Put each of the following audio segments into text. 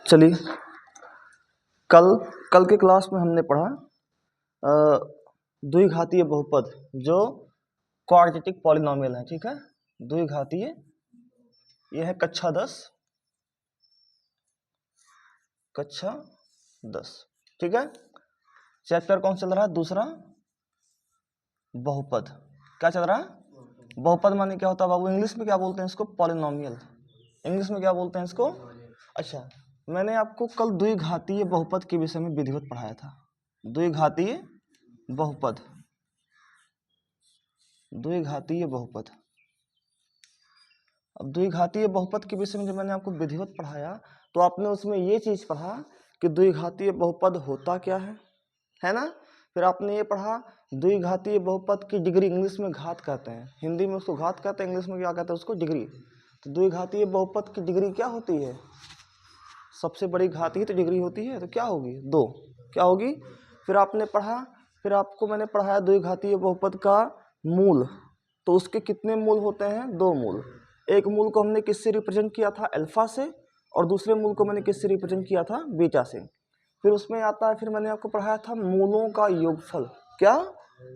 चलिए, कल कल के क्लास में हमने पढ़ा द्विघातीय बहुपद जो क्वाड्रेटिक पॉलिनोमियल है। ठीक है, द्विघातीय, यह है कक्षा 10। ठीक है, चैप्टर कौन चल रहा है? दूसरा, बहुपद। क्या चल रहा है? बहुपद माने क्या होता है बाबू? इंग्लिश में क्या बोलते हैं इसको? पॉलिनोमियल। इंग्लिश में क्या बोलते हैं इसको? अच्छा, मैंने आपको कल द्विघातीय बहुपद के विषय में विधिवत पढ़ाया था। द्विघातीय बहुपद, द्विघातीय बहुपद। अब द्विघातीय बहुपद के विषय में जब मैंने आपको विधिवत पढ़ाया तो आपने उसमें ये चीज पढ़ा कि द्विघातीय बहुपद होता क्या है ना। फिर आपने ये पढ़ा द्विघातीय बहुपद की डिग्री, इंग्लिश में घात कहते हैं, हिंदी में उसको घात कहते हैं, इंग्लिश में क्या कहते हैं उसको? डिग्री। तो द्विघातीय बहुपद की डिग्री क्या होती है? सबसे बड़ी घात ही तो डिग्री होती है, तो क्या होगी? 2। क्या होगी? फिर आपने पढ़ा, फिर आपको मैंने पढ़ाया द्विघातीय बहुपद का मूल। तो उसके कितने मूल होते हैं? 2 मूल। एक मूल को हमने किससे रिप्रेजेंट किया था? अल्फा से, और दूसरे मूल को मैंने किससे रिप्रेजेंट किया था? बीटा से। फिर उसमें आता है, फिर मैंने आपको पढ़ाया था मूलों का योगफल। क्या?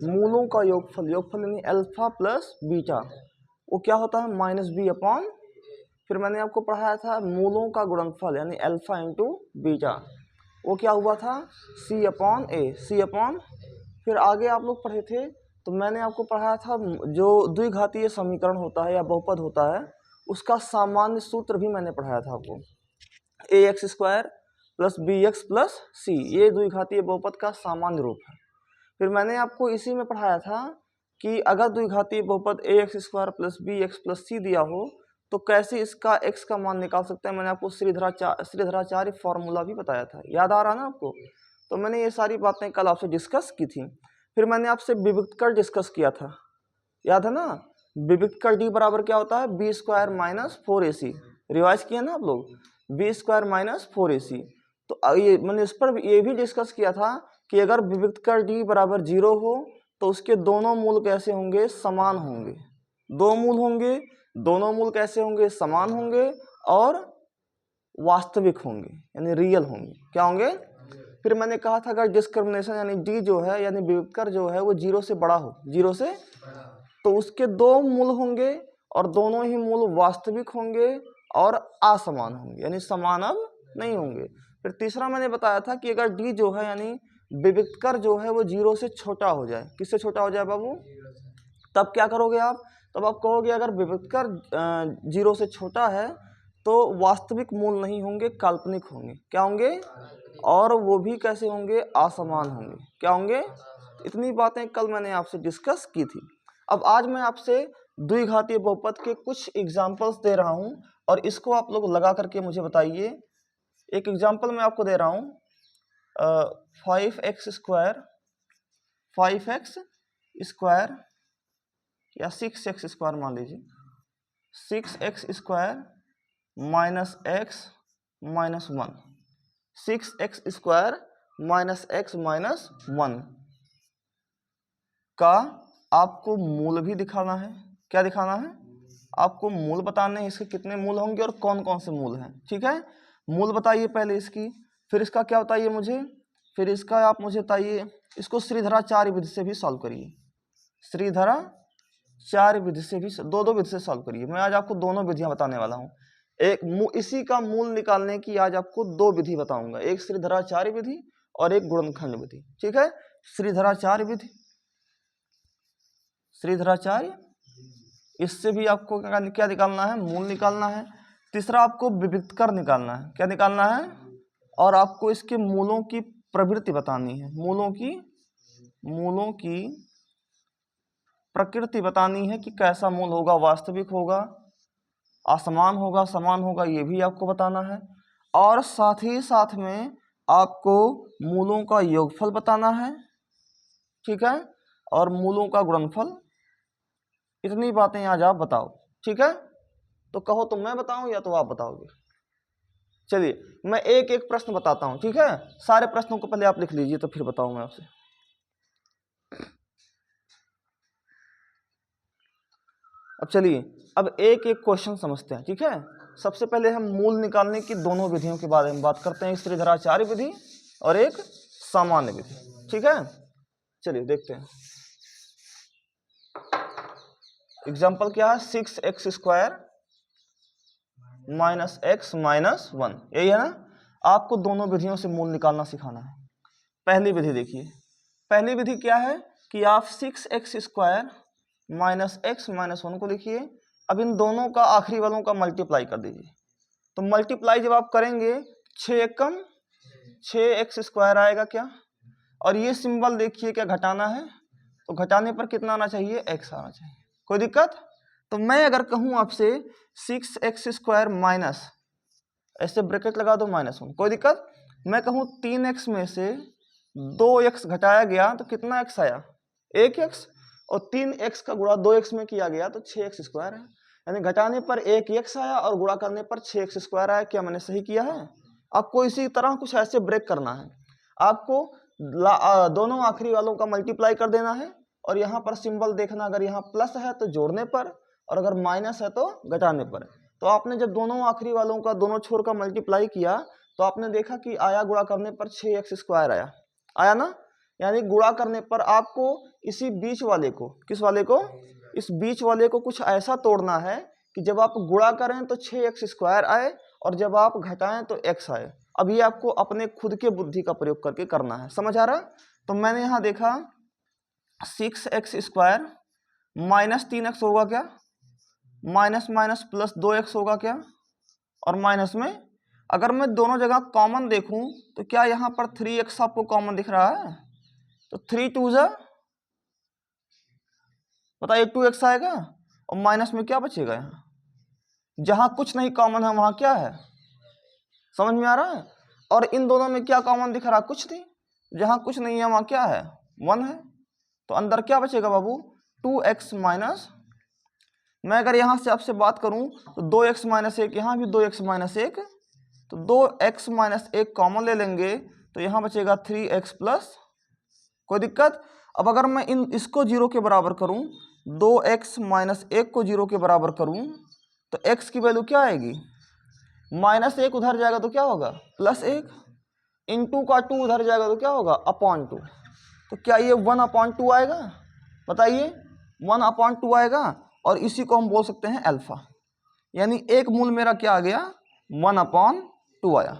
मूलों का योगफल। योगफल यानी अल्फा प्लस बीटा, वो क्या होता है? -b/। फिर मैंने आपको पढ़ाया था मूलों का गुणनफल यानी अल्फा इंटू बीटा, वो क्या हुआ था? C/A। फिर आगे आप लोग पढ़े थे तो मैंने आपको पढ़ाया था जो द्विघातीय समीकरण होता है या बहुपद होता है उसका सामान्य सूत्र भी मैंने पढ़ाया था आपको। ax² + bx + c, ये द्विघातीय बहुपद का सामान्य रूप है। फिर मैंने आपको इसी में पढ़ाया था कि अगर द्विघातीय बहुपद ax² + bx + c दिया हो तो कैसे इसका x का मान निकाल सकते हैं। मैंने आपको श्रीधराचार्य फॉर्मूला भी बताया था, याद आ रहा ना आपको? तो मैंने ये सारी बातें कल आपसे डिस्कस की थी। फिर मैंने आपसे विविक्त कर डिस्कस किया था, याद है ना? विविक्त कर d बराबर क्या होता है? b² - 4ac। रिवाइज किया ना आप लोग? b² - 4ac। तो ये मैंने इस पर ये भी डिस्कस किया था कि अगर विविक्त कर d बराबर 0 हो तो उसके दोनों मूल कैसे होंगे? समान होंगे। 2 मूल होंगे, दोनों मूल कैसे होंगे? समान होंगे और वास्तविक होंगे यानी रियल होंगे। क्या होंगे? फिर मैंने कहा था अगर डिस्क्रिमिनेशन यानी d जो है यानी विविक्तर जो है वो 0 से बड़ा हो, 0 से, तो उसके 2 मूल होंगे और दोनों ही मूल वास्तविक होंगे और असमान होंगे यानी समान अब नहीं होंगे। फिर तीसरा मैंने बताया था कि अगर d जो है यानी विविक्तर जो है वो 0 से छोटा हो जाए। किससे छोटा हो जाए बाबू? तब क्या करोगे आप? तब आप कहोगे अगर विविक्तर 0 से छोटा है तो वास्तविक मूल नहीं होंगे, काल्पनिक होंगे। क्या होंगे? और वो भी कैसे होंगे? असमान होंगे। क्या होंगे? इतनी बातें कल मैंने आपसे डिस्कस की थी। अब आज मैं आपसे द्विघातीय बहुपद के कुछ एग्जाम्पल्स दे रहा हूं और इसको आप लोग लगा करके मुझे बताइए। एक एग्जाम्पल मैं आपको दे रहा हूं 5x² या 6x² मान लीजिए। 6x² - x - 1, 6x² - x - 1 का आपको मूल भी दिखाना है। क्या दिखाना है? आपको मूल बताने हैं, इसके कितने मूल होंगे और कौन कौन से मूल हैं। ठीक है, मूल बताइए पहले इसकी, फिर इसका क्या बताइए मुझे, फिर इसका आप मुझे बताइए। इसको श्रीधराचार्य विधि से भी सॉल्व करिए, श्रीधराचार्य विधि से भी, दो विधि से सॉल्व करिए। मैं आज आपको दोनों विधियां बताने वाला हूं। इसी का मूल निकालने की आज आपको 2 विधि बताऊंगा, एक श्रीधराचार्य विधि और एक गुणनखंड विधि। ठीक है, श्रीधराचार्य विधि, श्रीधराचार्य, इससे भी आपको क्या निकालना है? मूल निकालना है। तीसरा आपको विविक्त कर निकालना है। क्या निकालना है? और आपको इसके मूलों की प्रवृत्ति बतानी है, मूलों की प्रकृति बतानी है कि कैसा मूल होगा, वास्तविक होगा, असमान होगा, समान होगा, ये भी आपको बताना है। और साथ ही साथ में आपको मूलों का योगफल बताना है। ठीक है, और मूलों का गुणनफल। इतनी बातें आज आप बताओ। ठीक है, तो कहो तो मैं बताऊं या तो आप बताओगे? चलिए मैं एक एक प्रश्न बताता हूं। ठीक है, सारे प्रश्नों को पहले आप लिख लीजिए तो फिर बताऊं मैं आपसे। अब चलिए अब एक एक क्वेश्चन समझते हैं। ठीक है, सबसे पहले हम मूल निकालने की दोनों विधियों के बारे में बात करते हैं, एक श्रीधराचार्य विधि और एक सामान्य विधि। ठीक है, चलिए देखते हैं। एग्जाम्पल क्या है, 6x² माइनस x माइनस 1, यही है ना। आपको दोनों विधियों से मूल निकालना सिखाना है। पहली विधि देखिए, पहली विधि क्या है कि आप 6x² माइनस x माइनस 1 को लिखिए। अब इन दोनों का आखिरी वालों का मल्टीप्लाई कर दीजिए। तो मल्टीप्लाई जब आप करेंगे 6 कम 6x² आएगा क्या, और ये सिंबल देखिए क्या घटाना है, तो घटाने पर कितना आना चाहिए, x आना चाहिए। कोई दिक्कत? तो मैं अगर कहूं आपसे 6x² माइनस, ऐसे ब्रैकेट लगा दो -1, कोई दिक्कत? मैं कहूं 3x में से 2x घटाया गया तो कितना x आया, 1x, और 3x का गुणा 2x में किया गया तो 6x² है। यानी घटाने पर 1x आया और गुणा करने पर 6x² आया। क्या मैंने सही किया है? आपको इसी तरह कुछ ऐसे ब्रेक करना है। आपको दोनों आखिरी वालों का मल्टीप्लाई कर देना है, और यहाँ पर सिंबल देखना, अगर यहाँ प्लस है तो जोड़ने पर, और अगर माइनस है तो घटाने पर। तो आपने जब दोनों आखिरी वालों का दोनों छोर का मल्टीप्लाई किया तो आपने देखा कि आया, गुणा करने पर 6x² आया ना। यानी गुणा करने पर आपको इसी बीच वाले को, किस वाले को, इस बीच वाले को कुछ ऐसा तोड़ना है कि जब आप गुणा करें तो 6x² आए, और जब आप घटाएं तो x आए। अब ये आपको अपने खुद के बुद्धि का प्रयोग करके करना है, समझ आ रहा? तो मैंने यहाँ देखा 6x² माइनस 3x होगा क्या, माइनस माइनस प्लस 2x होगा क्या, और माइनस में अगर मैं दोनों जगह कॉमन देखूं तो क्या यहाँ पर 3x आपको कॉमन दिख रहा है, तो 3 2 जा, बताइए 2x आएगा, और माइनस में क्या बचेगा, यहाँ जहां कुछ नहीं कॉमन है वहां क्या है, समझ में आ रहा है? और इन दोनों में क्या कॉमन दिख रहा, कुछ नहीं, जहां कुछ नहीं है वहां क्या है, 1 है। तो अंदर क्या बचेगा बाबू, 2x माइनस, मैं अगर यहां से आपसे बात करूं तो 2x माइनस 1, यहाँ भी 2x माइनस 1, तो 2x माइनस 1 कॉमन ले लेंगे तो यहाँ बचेगा 3x प्लस, कोई दिक्कत? अब अगर मैं इसको 0 के बराबर करूं, 2x माइनस 1 को 0 के बराबर करूं तो x की वैल्यू क्या आएगी, -1 उधर जाएगा तो क्या होगा, +1, इंटू का 2 उधर जाएगा तो क्या होगा, अपॉन 2। तो क्या ये 1/2 आएगा, बताइए, 1/2 आएगा, और इसी को हम बोल सकते हैं अल्फा। यानी एक मूल मेरा क्या आ गया, 1/2 आया।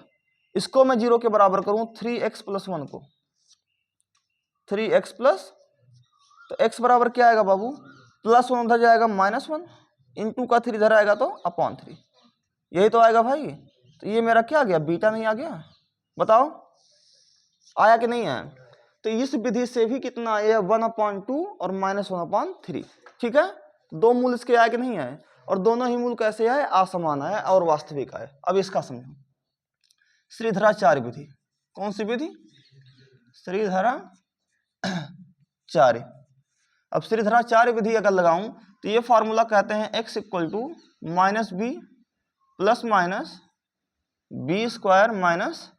इसको मैं 0 के बराबर करूं 3x प्लस 1 को, 3x प्लस, तो x बराबर क्या आएगा बाबू, +1 उधर जाएगा -1, इंटू का 3 इधर आएगा तो अपॉन 3, यही तो आएगा भाई। तो ये मेरा क्या आ गया, बीटा नहीं आ गया, बताओ आया कि नहीं आया? तो इस विधि से भी कितना आया, 1/2 और -1/3। ठीक है, दो मूल इसके आए कि नहीं आए, और दोनों ही मूल कैसे आए, असमान आए और वास्तविक आए। अब इसका समझो, श्रीधराचार्य विधि, कौन सी विधि, श्रीधराचार्य। अब श्रीधराचार्य विधि अगर लगाऊं तो ये फॉर्मूला कहते हैं x = -b plus minus b² minus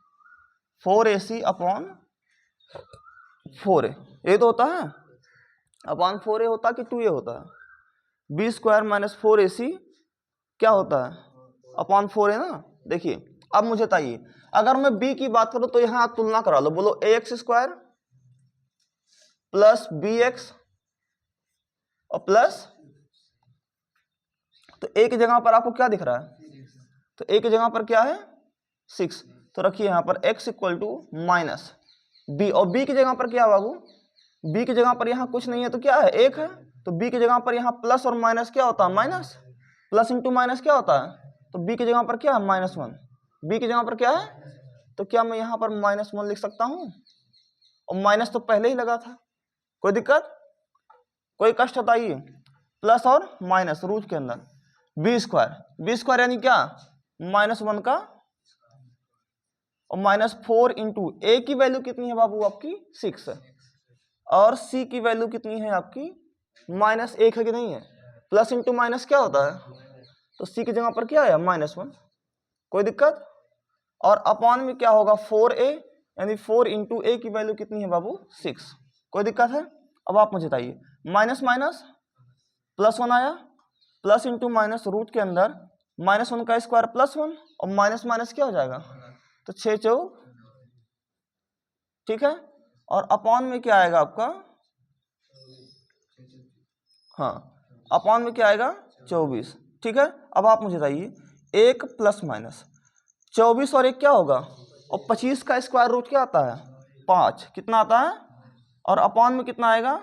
4ac/4a, ये तो होता है, अपॉन 4a होता है कि 2a होता है, b² माइनस 4ac क्या होता है, अपॉन 4a ना। देखिए अब मुझे बताइए, अगर मैं b की बात करूं तो यहां आप तुलना करा लो, बोलो ax² प्लस bx और प्लस, तो a की जगह पर आपको क्या दिख रहा है, तो a की जगह पर क्या है 6, तो रखिए यहाँ पर x = माइनस b, और b की जगह पर क्या बाबू, b की जगह पर यहाँ कुछ नहीं है तो क्या है 1 है, तो b की जगह पर यहाँ प्लस और माइनस क्या होता है, माइनस, प्लस इंटू माइनस क्या होता है, तो b की जगह पर क्या है -1, b की जगह पर क्या है, तो क्या मैं यहाँ पर -1 लिख सकता हूँ, और माइनस तो पहले ही लगा था, कोई दिक्कत, कोई कष्ट बताइए, प्लस और माइनस रूट के अंदर b² यानी क्या, -1 का, और -4 इंटू a की वैल्यू कितनी है बाबू आपकी 6, और c की वैल्यू कितनी है आपकी -1 है कि नहीं है, प्लस इंटू माइनस क्या होता है, तो c की जगह पर क्या है -1, कोई दिक्कत, और अपॉन में क्या होगा 4a, यानी 4 इंटू a की वैल्यू कितनी है बाबू 6, कोई दिक्कत है? अब आप मुझे बताइए, माइनस माइनस +1 आया, प्लस इंटू माइनस रूट के अंदर -1 का स्क्वायर +1 और माइनस माइनस क्या हो जाएगा, तो 6 चौक, ठीक है। और अपॉन में क्या आएगा आपका, हाँ अपॉन में क्या आएगा 24, ठीक है। अब आप मुझे बताइए 1 ± 24 और 1 क्या होगा, और 25 का स्क्वायर रूट क्या आता है 5, कितना आता है, और अपॉन में कितना आएगा,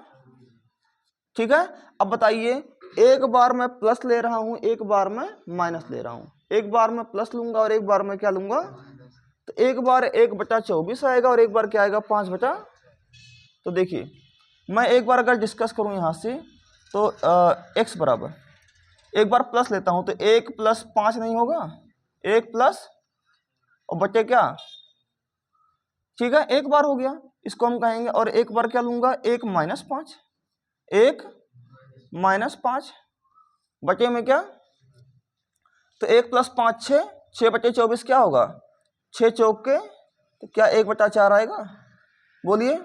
ठीक है। अब बताइए एक बार मैं प्लस ले रहा हूं, एक बार मैं माइनस ले रहा हूं, एक बार मैं प्लस लूंगा और एक बार मैं क्या लूंगा, तो एक बार 1/24 आएगा और एक बार क्या आएगा 5 तो देखिए मैं एक बार अगर डिस्कस करूं यहां से तो x बराबर, एक बार प्लस लेता हूं तो 1 + 5 नहीं होगा, 1 प्लस और बटे क्या, ठीक है, एक बार हो गया, इसको हम कहेंगे। और एक बार क्या लूंगा 1 - 5, 1 - 5 बटे में क्या, तो 1 + 5 6, 6/24 क्या होगा, 6 चौक के, तो क्या 1/4 आएगा, बोलिए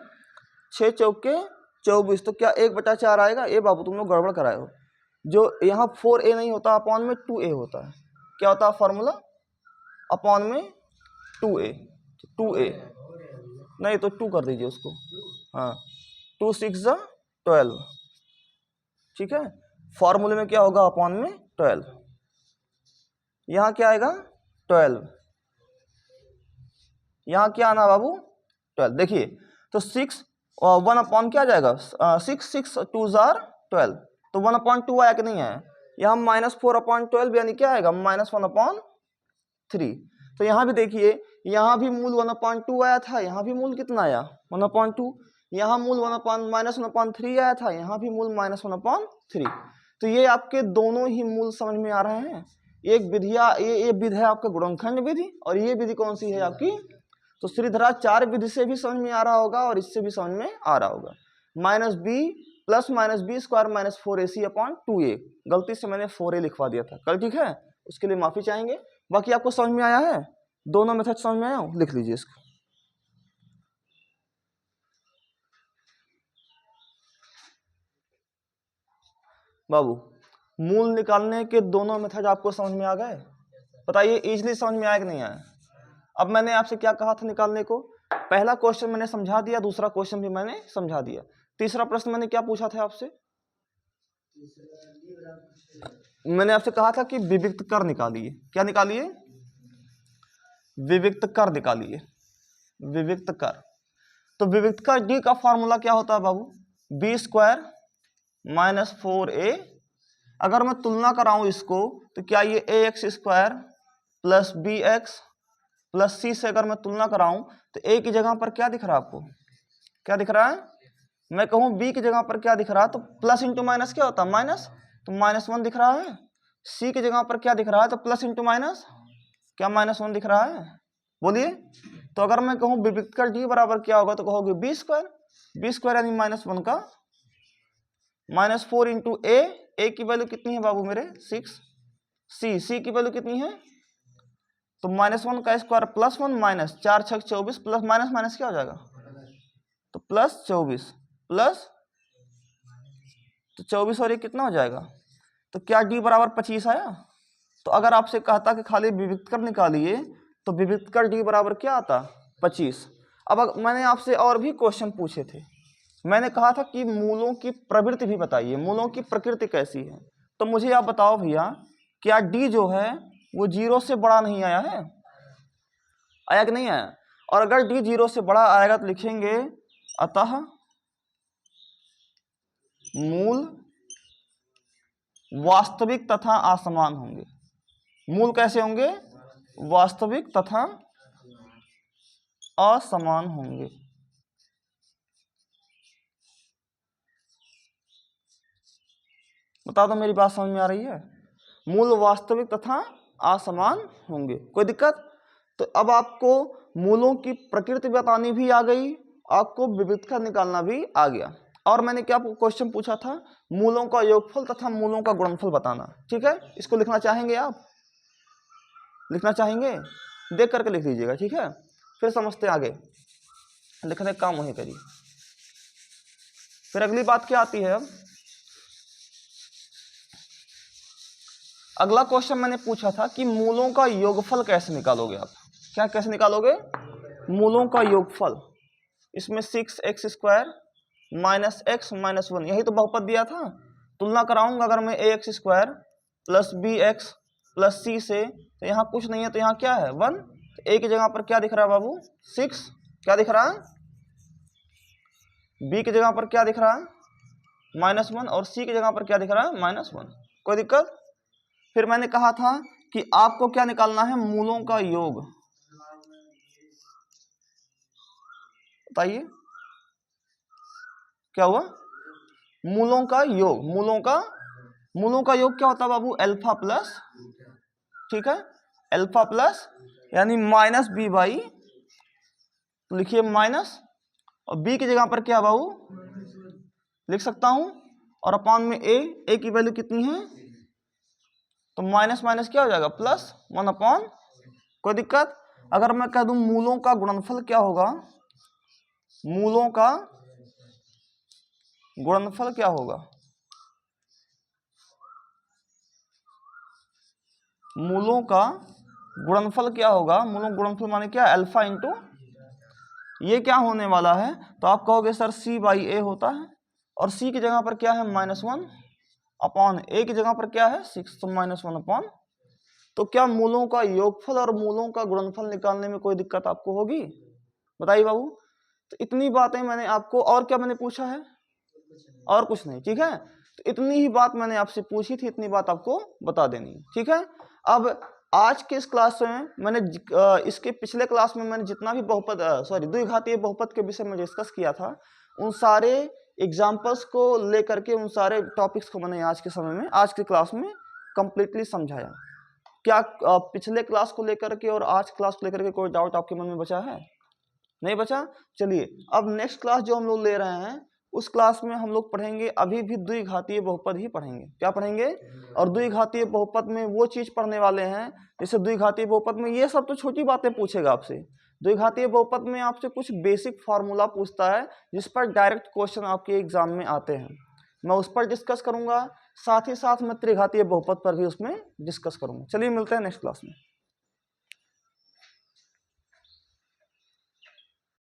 6 चौक के 24, तो क्या 1/4 आएगा। ए बाबू तुम लोग गड़बड़ कराए हो, जो यहाँ 4a नहीं होता, अपॉन में 2a होता है, क्या होता है फॉर्मूला, अपॉन में 2a, 2a नहीं तो 2 कर दीजिए उसको, हाँ 2 × 6 = 12, ठीक है। फॉर्मूले में क्या होगा, अपॉन में 12, यहाँ क्या आएगा 12, यहाँ क्या आना बाबू 12, देखिए तो 6 और 1 क्या आ जाएगा, 6 6 2 = 12, तो 1/2 आया कि नहीं आया, यहाँ -4/12 यानी क्या आएगा -1/3। तो यहाँ भी देखिए, यहाँ भी मूल 1/2 आया था, यहाँ भी मूल कितना आया 1/2, यहाँ मूल -1/3 आया था, यहाँ भी मूल -1/3। तो ये आपके दोनों ही मूल समझ में आ रहे हैं। एक विधिया ये विधि है आपका गुणनखंड विधि, और ये विधि कौन सी है आपकी, तो श्रीधरा 4 विधि से भी समझ में आ रहा होगा और इससे भी समझ में आ रहा होगा। -b + -b² - 4ac/2a, गलती से मैंने 4a लिखवा दिया था कल, ठीक है, उसके लिए माफी चाहेंगे। बाकी आपको समझ में आया है, दोनों मेथड समझ में आया हो, लिख लीजिए इसको। बाबू मूल निकालने के दोनों मेथड आपको समझ में आ गए, बताइए इजीली समझ में आया कि नहीं आया। अब मैंने आपसे क्या कहा था निकालने को, पहला क्वेश्चन मैंने समझा दिया, दूसरा क्वेश्चन भी मैंने समझा दिया, तीसरा प्रश्न मैंने क्या पूछा था आपसे, मैंने आपसे कहा था कि विविक्त कर निकालिए, क्या निकालिए, विविक्त कर निकालिए, विविक्त कर। तो विविक्त कर डी का फॉर्मूला क्या होता है बाबू, b² - 4a। अगर मैं तुलना कराऊं इसको तो क्या ये ax² + bx + c से अगर मैं तुलना कराऊं तो a की जगह पर क्या दिख रहा है आपको, क्या दिख रहा है, मैं कहूं b की जगह पर क्या दिख रहा है, तो प्लस इंटू माइनस क्या होता है माइनस, तो -1 दिख रहा है। c की जगह पर क्या दिख रहा है, तो प्लस इंटू माइनस क्या -1 दिख रहा है, बोलिए। तो अगर मैं कहूं विविक्त कर d बराबर क्या होगा, तो कहोगे b² यानी -1 का -4 इंटू a की वैल्यू कितनी है बाबू मेरे 6, c की वैल्यू कितनी है, तो -1 का स्क्वायर +1 - 4 × 6 = 24 प्लस माइनस माइनस क्या हो जाएगा, तो +24 प्लस, तो 24 और ये कितना हो जाएगा, तो क्या d बराबर 25 आया। तो अगर आपसे कहता कि खाली विविक्त कर निकालिए तो विविक्त कर d बराबर क्या आता 25। अब मैंने आपसे और भी क्वेश्चन पूछे थे, मैंने कहा था कि मूलों की प्रवृत्ति भी बताइए, मूलों की प्रकृति कैसी है। तो मुझे आप बताओ भैया, क्या d जो है वो 0 से बड़ा नहीं आया है, आया कि नहीं आया, और अगर d 0 से बड़ा आएगा तो लिखेंगे अतः मूल वास्तविक तथा असमान होंगे। मूल कैसे होंगे, वास्तविक तथा असमान होंगे। बता दो मेरी बात समझ में आ रही है, मूल वास्तविक तथा असमान होंगे, कोई दिक्कत। तो अब आपको मूलों की प्रकृति बतानी भी आ गई, आपको विविधता निकालना भी आ गया। और मैंने क्या क्वेश्चन पूछा था, मूलों का योगफल तथा मूलों का गुणनफल बताना, ठीक है। इसको लिखना चाहेंगे आप, लिखना चाहेंगे, देख करके लिख लीजिएगा, ठीक है, फिर समझते आगे, लिखने का काम वही करिए। फिर अगली बात क्या आती है, अब अगला क्वेश्चन मैंने पूछा था कि मूलों का योगफल कैसे निकालोगे आप। क्या कैसे निकालोगे? मूलों का योगफल। इसमें 6x² माइनस x माइनस 1, यही तो बहुपद दिया था। तुलना कराऊंगा अगर मैं ax² plus bx plus c से, तो यहाँ कुछ नहीं है, तो यहाँ क्या है 1। तो a की जगह पर क्या दिख रहा है बाबू 6, क्या दिख रहा है? b की जगह पर क्या दिख रहा है -1, और c की जगह पर क्या दिख रहा है -1। कोई दिक्कत? फिर मैंने कहा था कि आपको क्या निकालना है? मूलों का योग। बताइए क्या हुआ? मूलों का योग। मूलों का योग क्या होता है बाबू? अल्फा प्लस, ठीक है, अल्फा प्लस यानी -b/, तो लिखिए माइनस, और b की जगह पर क्या बाबू लिख सकता हूं, और अपॉन में a की वैल्यू कितनी है? तो माइनस माइनस क्या हो जाएगा +1/। कोई दिक्कत? अगर मैं कह दूं मूलों का गुणनफल क्या होगा? मूलों का गुणनफल क्या होगा? मूलों का गुणनफल क्या होगा? मूलों गुणनफल माने क्या? अल्फा इंटू ये क्या होने वाला है? तो आप कहोगे सर c/a होता है, और c की जगह पर क्या है -1 अपॉन a की जगह पर क्या है 6, तो -1/। तो क्या मूलों का योगफल और मूलों का गुणनफल निकालने में कोई दिक्कत आपको होगी? बताइए बाबू। तो इतनी बातें मैंने आपको, और क्या मैंने पूछा है? और कुछ नहीं, ठीक है। तो इतनी ही बात मैंने आपसे पूछी थी, इतनी बात आपको बता देनी, ठीक है। अब आज के इस क्लास में मैंने इसके पिछले क्लास में मैंने जितना भी बहुपद द्विघातीय बहुपद के विषय में डिस्कस किया था, उन सारे एग्जाम्पल्स को लेकर के, उन सारे टॉपिक्स को मैंने आज के समय में, आज की क्लास में कंप्लीटली समझाया। क्या पिछले क्लास को लेकर के और आज क्लास को लेकर के कोई डाउट आपके मन में बचा है? नहीं बचा? चलिए अब नेक्स्ट क्लास जो हम लोग ले रहे हैं, उस क्लास में हम लोग पढ़ेंगे, अभी भी द्विघातीय बहुपद ही पढ़ेंगे। क्या पढ़ेंगे? और द्विघातीय बहुपद में वो चीज पढ़ने वाले हैं, जैसे द्विघातीय बहुपद में ये सब तो छोटी बातें पूछेगा आपसे। द्विघातीय बहुपद में आपसे कुछ बेसिक फार्मूला पूछता है, जिस पर डायरेक्ट क्वेश्चन आपके एग्जाम में आते हैं। मैं उस पर डिस्कस करूंगा, साथ ही साथ मैं त्रिघातीय बहुपद पर भी उसमें डिस्कस करूंगा। चलिए मिलते हैं नेक्स्ट क्लास में।